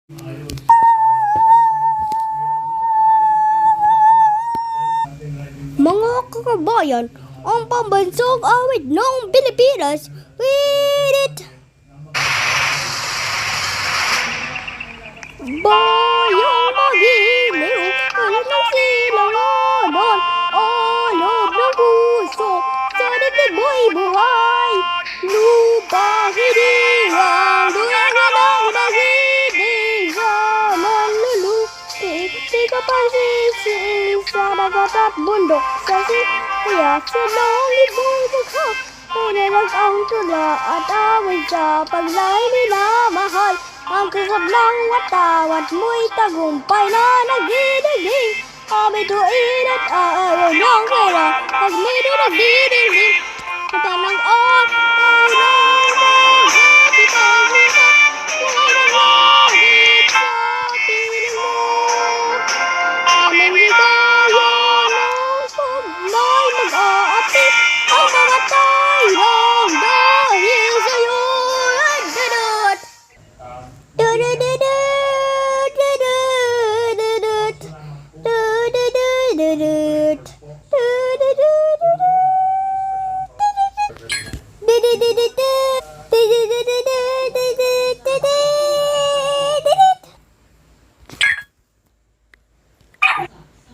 Mga kababayan, ang pambansang awit ng Pilipinas, read it! Bayang magiliw, kalat ng silanganan, alab ng puso, sa dibdib mo'y buhay. Lupang hiniwang, duyaga ng dahilig, sa manlulupi, di ka pansisig, sa dagat at bundok, sa siya, sa langit mo'y bugha, panilag ang tula at awit sa paglay minamahal. Ang kusap ng watawat mo'y tagumpay na nagdidingding. Kami tuwid at araw ng kaya, pag may nagdidingding. Kita ng unang maghapit ang hirap, buhay ng langit sa piling mo. Aming higaya ng paglay mag-aapi, ang mamatay lang dahil sa'yo.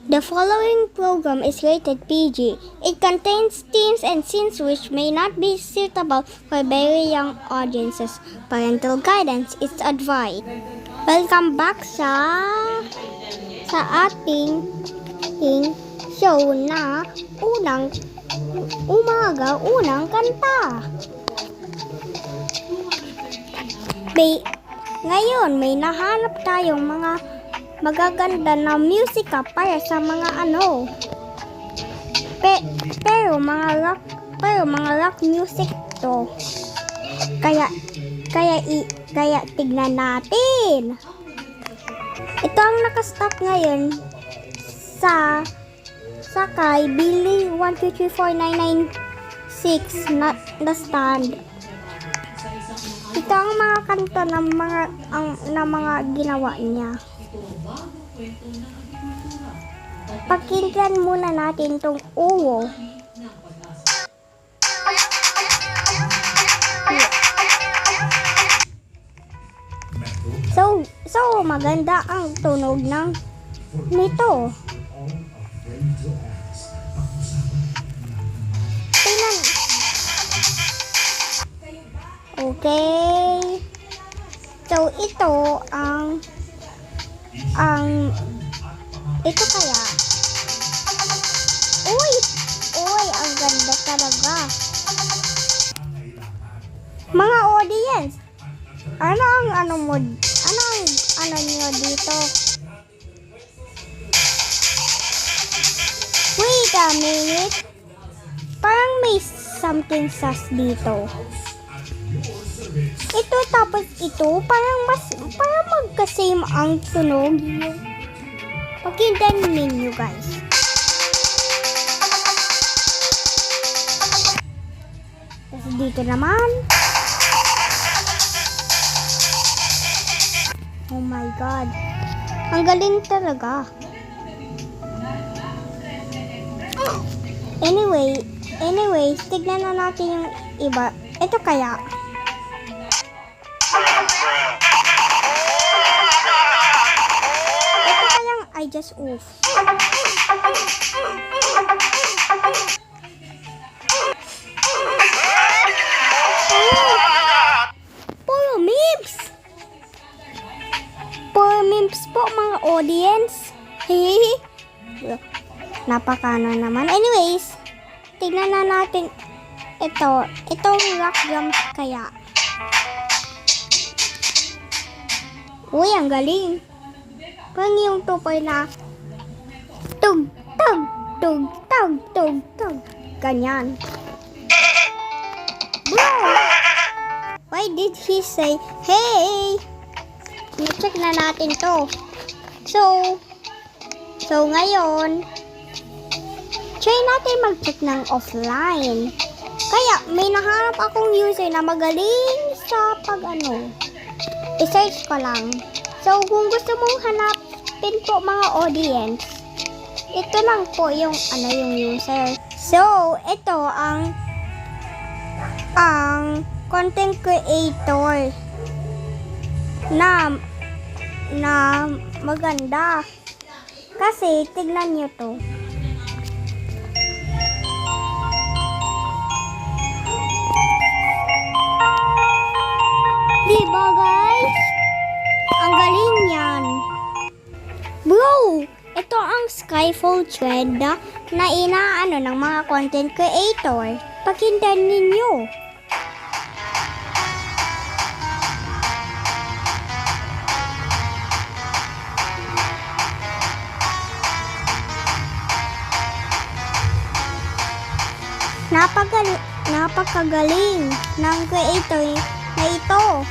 The following program is rated PG. It contains themes and scenes which may not be suitable for very young audiences. Parental guidance is advised. Welcome back sa ating show na unang umaga, unang kanta. Ngayon may nahanap tayong mga magaganda na musika para sa mga pero mga rock music to. Kaya tignan natin. Ito ang naka-stop ngayon sa kay Billy 1234996 na stand. Ito ang mga kanta ng mga ginawa niya. Pakinggan muna natin tong uwo. So maganda ang tunog nito. Tingnan. Okay. So ito ito kaya. Uy, ang ganda talaga. Mga audience, ano niyo dito? Wait a minute. Parang may something sus dito. Ito tapos ito, parang magka-same ang tunog. Pakinggan ninyo guys. Tapos dito naman. Oh my God. Ang galing talaga. Anyways, tignan na natin yung iba. Ito kaya. Ito kayang I just oof. Puro memes po mga audience. Hehehe. Napakano naman. Anyways, tignan na natin itong rock drums kaya. Uy, ang galing. Parang yung tupoy na tug, tug, tug, tug, tug, tug. Ganyan. Bro! Why did he say, hey? I-check na natin to. So ngayon, try natin mag-check ng offline. Kaya may nahanap akong user na magaling sa i-search ko lang So, kung gusto mong hanapin po mga audience, ito lang po yung user. So, ito ang content creator na maganda. Kasi, tignan nyo to. Diba guys? Ang galing yan. Bro, ito ang Skyfall trend na inaano ng mga content creator. Pakinggan ninyo. Napakagaling ng creator na ito.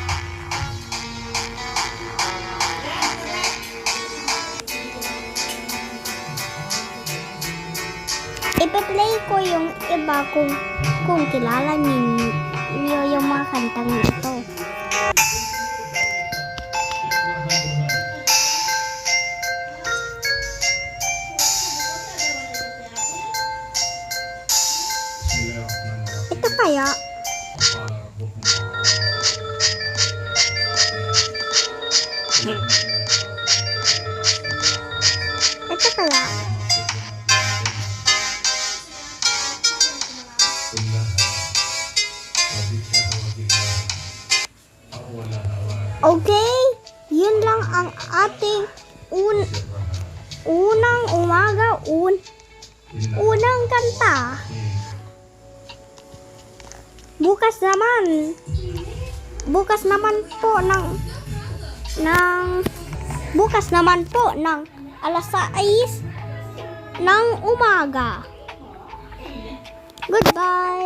Ipe-play ko yung iba kung kilala ninyo yung mga kantang ito. Ito kaya? Ito kaya? Okay, yun lang ang ating unang umaga, unang kanta. Bukas naman po ng alas 6 ng umaga. Goodbye.